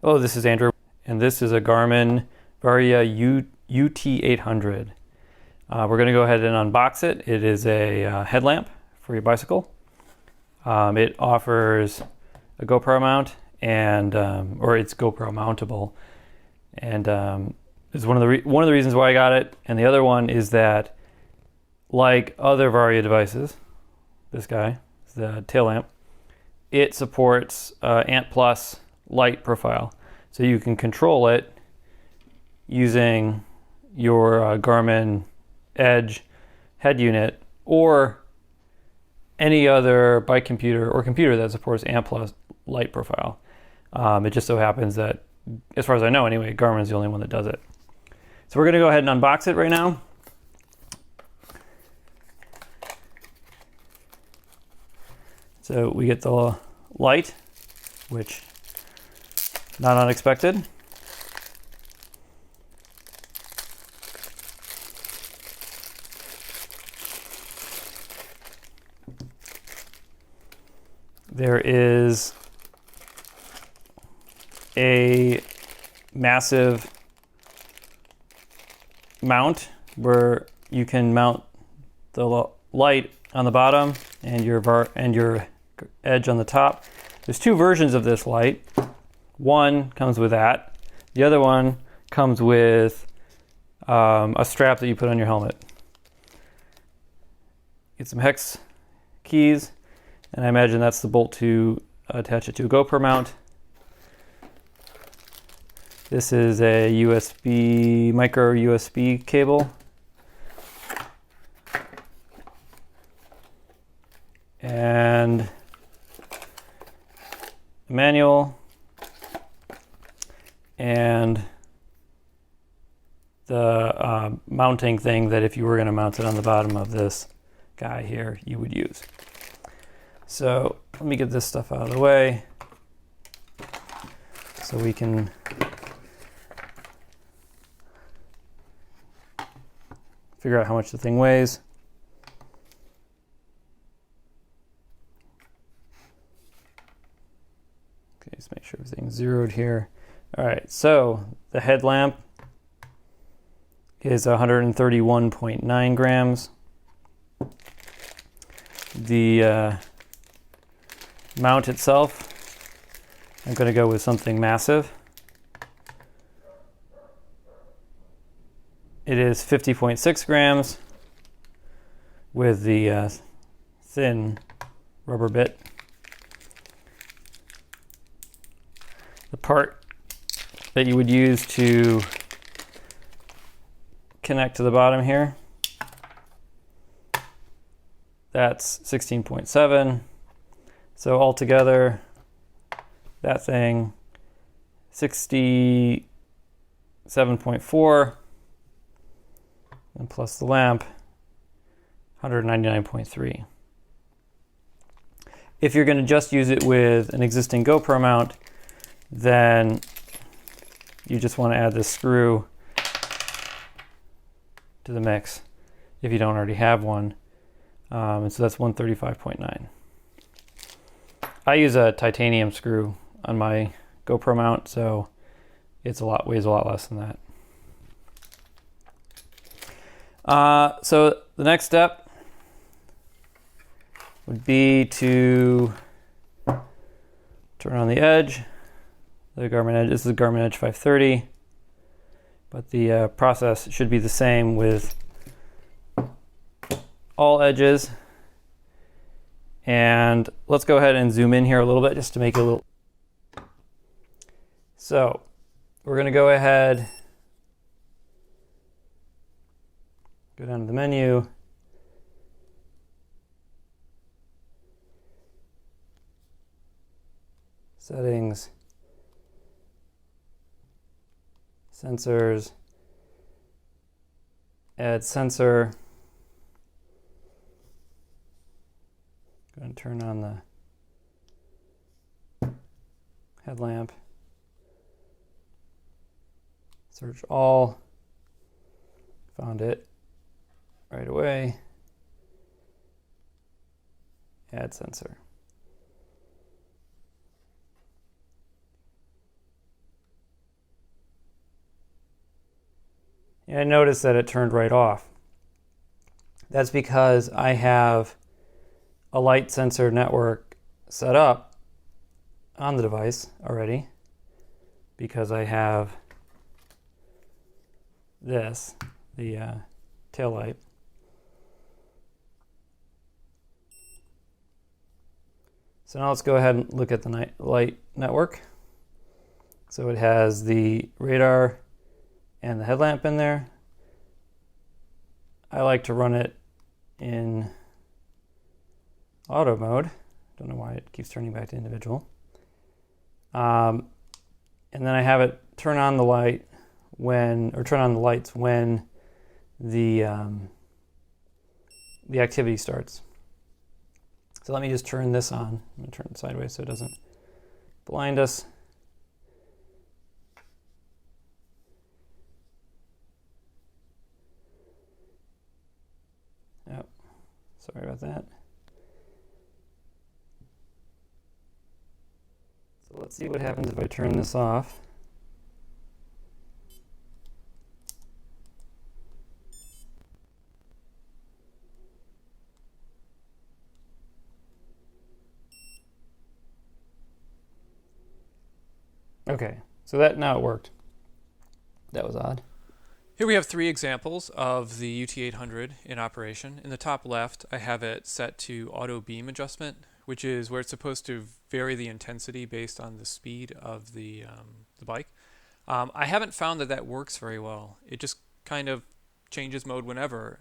Oh, this is Andrew, and this is a Garmin Varia UT800. We're going to go ahead and unbox it. It is a headlamp for your bicycle. It offers a GoPro mount, and or it's GoPro mountable, and is one of the reasons why I got it. And the other one is that, like other Varia devices, this guy, the tail lamp, it supports Ant Plus light profile, so you can control it using your Garmin Edge head unit or any other bike computer or computer that supports Ant Plus light profile. It just so happens that, as far as I know anyway, Garmin's the only one that does it. So we're going to go ahead and unbox it right now. So we get the light, which not unexpected. There is a massive mount where you can mount the light on the bottom and your edge on the top. There's two versions of this light. One comes with that. The other one comes with a strap that you put on your helmet. Get some hex keys, and I imagine that's the bolt to attach it to a GoPro mount. This is a micro USB cable. And a manual. And the mounting thing that if you were going to mount it on the bottom of this guy here, you would use. So let me get this stuff out of the way so we can figure out how much the thing weighs. Okay, just make sure everything's zeroed here. All right, so the headlamp is 131.9 grams. The mount itself, I'm going to go with something massive. It is 50.6 grams with the thin rubber bit. The part that you would use to connect to the bottom here, that's 16.7. So altogether, that thing, 67.4, and plus the lamp, 199.3. If you're going to just use it with an existing GoPro mount, then you just want to add this screw to the mix if you don't already have one. And so that's 135.9. I use a titanium screw on my GoPro mount, so weighs a lot less than that. So the next step would be to turn on the Edge. The Garmin Edge. This is the Garmin Edge 530, but the process should be the same with all edges. And let's go ahead and zoom in here a little bit just to make it a little. So we're going to go ahead, go down to the menu, settings, sensors, add sensor. Going to turn on the headlamp. Search all. Found it right away. Add sensor. And I noticed that it turned right off. That's because I have a light sensor network set up on the device already, because I have this, the tail light. So now let's go ahead and look at the light network. So it has the radar and the headlamp in there. I like to run it in auto mode. Don't know why it keeps turning back to individual. And then I have it turn on the light turn on the lights when the activity starts. So let me just turn this on. I'm going to turn it sideways so it doesn't blind us. Yep, sorry about that. So let's see what happens if I turn this off. Okay, so now it worked. That was odd. Here we have 3 examples of the UT800 in operation. In the top left, I have it set to auto beam adjustment, which is where it's supposed to vary the intensity based on the speed of the bike. I haven't found that works very well. It just kind of changes mode whenever,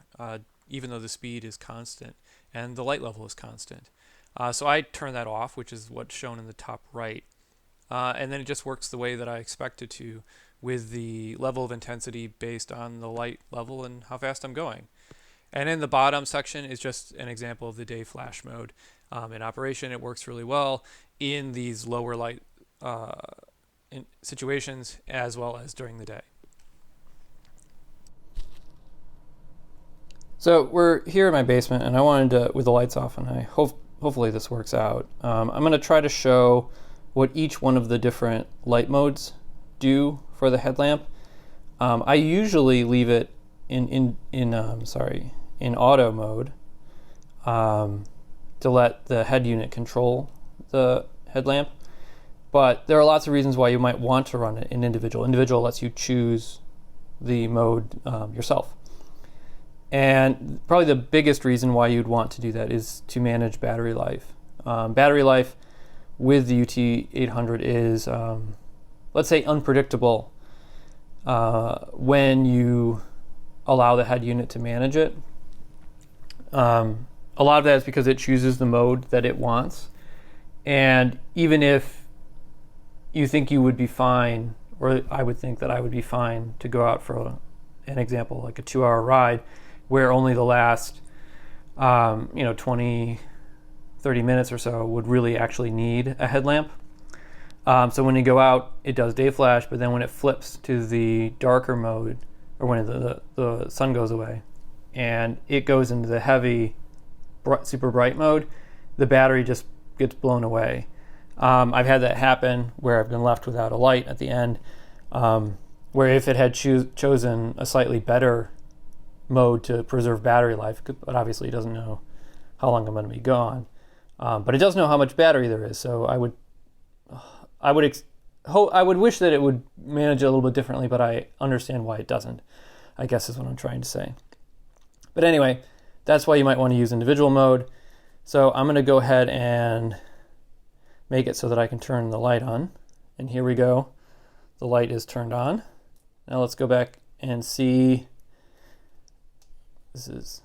even though the speed is constant and the light level is constant. So I turn that off, which is what's shown in the top right. And then it just works the way that I expect it to, with the level of intensity based on the light level and how fast I'm going. And in the bottom section is just an example of the day flash mode. In operation, it works really well in these lower light situations as well as during the day. So we're here in my basement, and I wanted to, with the lights off, and hopefully this works out. I'm going to try to show what each one of the different light modes do for the headlamp. I usually leave it in auto mode to let the head unit control the headlamp. But there are lots of reasons why you might want to run it in individual. Individual lets you choose the mode yourself. And probably the biggest reason why you'd want to do that is to manage battery life. Battery life with the UT800 is, let's say, unpredictable when you allow the head unit to manage it. A lot of that is because it chooses the mode that it wants. And even if you think you would be fine, or I would think that I would be fine to go out for an example, like a 2-hour ride, where only the last 20, 30 minutes or so would really actually need a headlamp. So when you go out, it does day flash, but then when it flips to the darker mode, or when the sun goes away, and it goes into the heavy, super bright mode, the battery just gets blown away. I've had that happen where I've been left without a light at the end, where if it had chosen a slightly better mode to preserve battery life, but obviously it doesn't know how long I'm going to be gone, but it does know how much battery there is. So I would wish that it would manage it a little bit differently, but I understand why it doesn't, I guess is what I'm trying to say. But anyway, that's why you might want to use individual mode. So I'm going to go ahead and make it so that I can turn the light on. And here we go. The light is turned on. Now let's go back and see. This is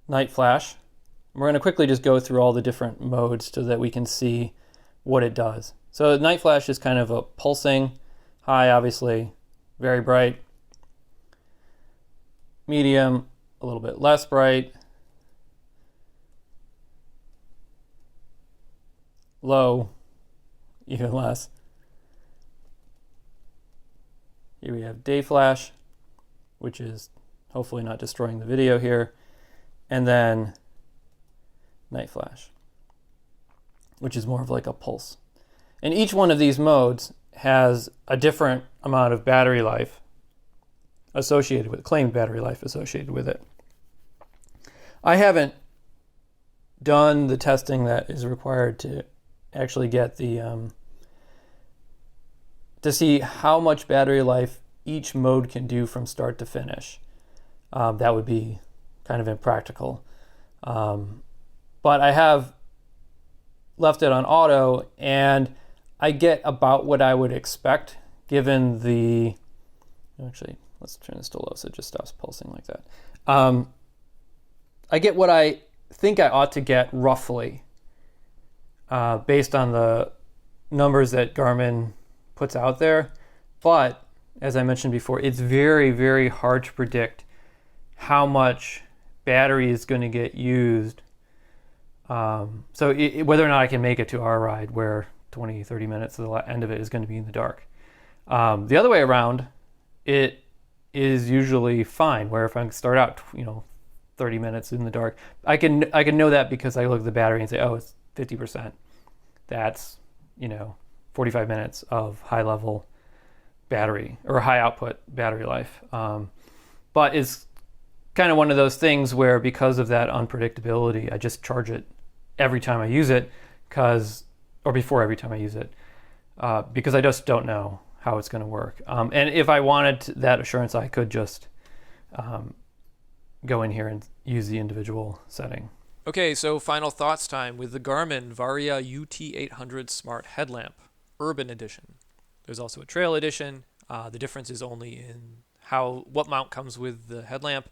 night flash. We're going to quickly just go through all the different modes so that we can see what it does. So night flash is kind of a pulsing, high obviously, very bright, medium, a little bit less bright, low, even less. Here we have day flash, which is hopefully not destroying the video here, and then night flash, which is more of like a pulse. And each one of these modes has a different amount of battery life associated with claimed battery life associated with it. I haven't done the testing that is required to actually get the to see how much battery life each mode can do from start to finish. That would be kind of impractical. But I have left it on auto, and I get about what I would expect given the... Actually, let's turn this to low so it just stops pulsing like that. I get what I think I ought to get roughly based on the numbers that Garmin puts out there. But as I mentioned before, it's very, very hard to predict how much battery is going to get used. So whether or not I can make it to our ride where 20, 30 minutes of the end of it is going to be in the dark. The other way around, it is usually fine, where if I start out 30 minutes in the dark, I can know that because I look at the battery and say, oh, it's 50%. That's 45 minutes of high level battery or high output battery life. But it's kind of one of those things where because of that unpredictability, I just charge it every time I use it or before every time I use it because I just don't know how it's going to work. And if I wanted that assurance, I could just go in here and use the individual setting. Okay, so final thoughts time with the Garmin Varia UT800 Smart Headlamp, Urban Edition. There's also a Trail Edition. The difference is only in what mount comes with the headlamp.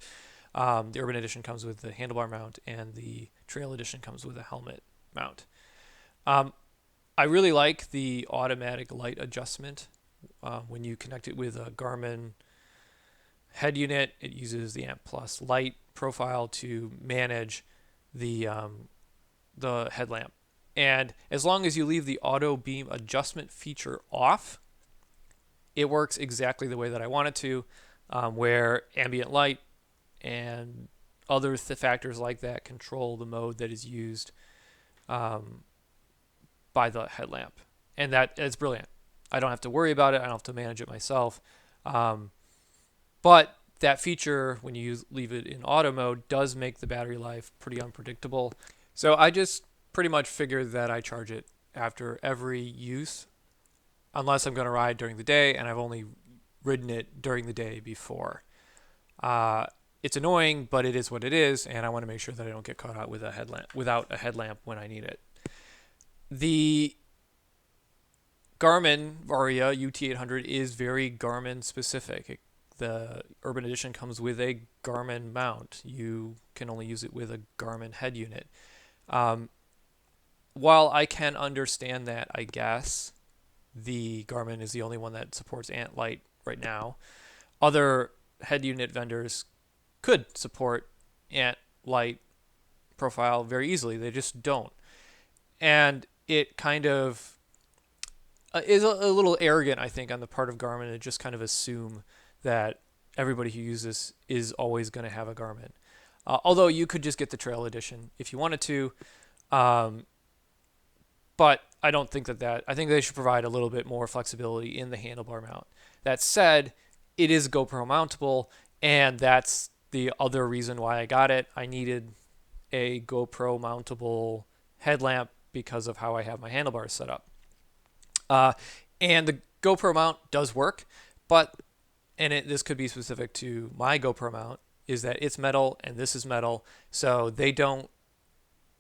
The Urban Edition comes with the handlebar mount, and the Trail Edition comes with a helmet mount. I really like the automatic light adjustment. When you connect it with a Garmin head unit, it uses the Amp Plus light profile to manage the headlamp. And as long as you leave the auto beam adjustment feature off, it works exactly the way that I want it to, where ambient light and other factors like that control the mode that is used by the headlamp. And that is brilliant. I don't have to worry about it. I don't have to manage it myself. But that feature, when you leave it in auto mode, does make the battery life pretty unpredictable. So I just pretty much figured that I charge it after every use, unless I'm going to ride during the day, and I've only ridden it during the day before. It's annoying, but it is what it is, and I want to make sure that I don't get caught out with without a headlamp when I need it. The Garmin Varia UT800 is very Garmin specific. The Urban Edition comes with a Garmin mount. You can only use it with a Garmin head unit. While I can understand that, I guess, the Garmin is the only one that supports Ant Light right now. Other head unit vendors could support Ant Light profile very easily. They just don't. And it kind of is a little arrogant, I think, on the part of Garmin to just kind of assume that everybody who uses is always going to have a Garmin. Although you could just get the Trail Edition if you wanted to. But I don't think that I think they should provide a little bit more flexibility in the handlebar mount. That said, it is GoPro mountable, and that's the other reason why I got it. I needed a GoPro mountable headlamp because of how I have my handlebars set up. And the GoPro mount does work, but this could be specific to my GoPro mount, is that it's metal and this is metal, so they don't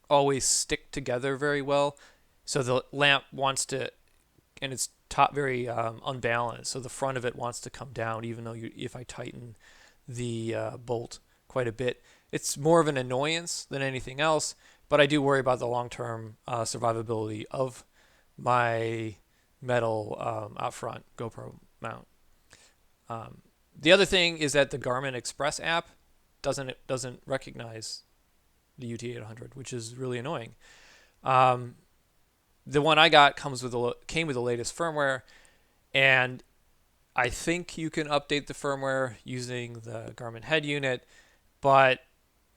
always stick together very well. So the lamp wants to, and it's very unbalanced, so the front of it wants to come down, even though if I tighten the bolt quite a bit. It's more of an annoyance than anything else, but I do worry about the long-term survivability of my metal out front GoPro mount. The other thing is that the Garmin Express app doesn't recognize the UT800, which is really annoying. The one I got came with the latest firmware, and I think you can update the firmware using the Garmin head unit, but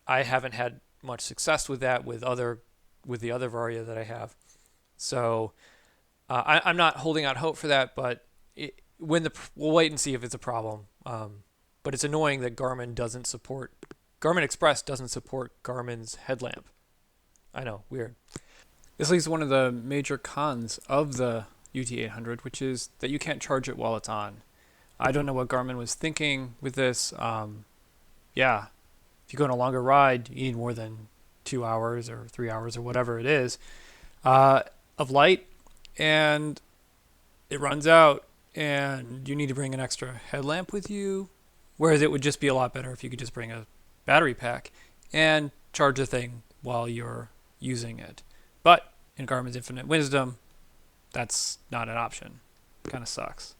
I haven't had much success with that with the other Varia that I have. So I'm not holding out hope for that, but we'll wait and see if it's a problem. But it's annoying that Garmin Express doesn't support Garmin's headlamp. I know, weird. This leads to one of the major cons of the UT800, which is that you can't charge it while it's on. I don't know what Garmin was thinking with this. Yeah, if you go on a longer ride, you need more than 2 hours or 3 hours or whatever it is of light, and it runs out, and you need to bring an extra headlamp with you. Whereas it would just be a lot better if you could just bring a battery pack and charge the thing while you're using it. But in Garmin's infinite wisdom, that's not an option. Kind of sucks.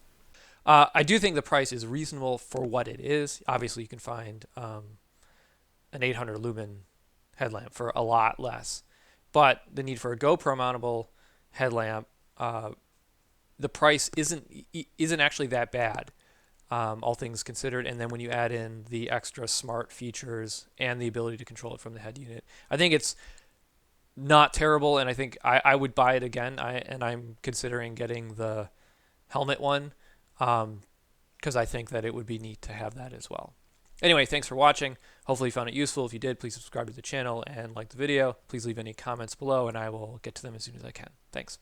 I do think the price is reasonable for what it is. Obviously, you can find an 800 lumen headlamp for a lot less. But the need for a GoPro mountable headlamp, the price isn't actually that bad, all things considered. And then when you add in the extra smart features and the ability to control it from the head unit, I think it's not terrible. And I think I would buy it again. I'm considering getting the helmet one, because I think that it would be neat to have that as well. Anyway, thanks for watching. Hopefully you found it useful. If you did, please subscribe to the channel and like the video. Please leave any comments below, and I will get to them as soon as I can. Thanks.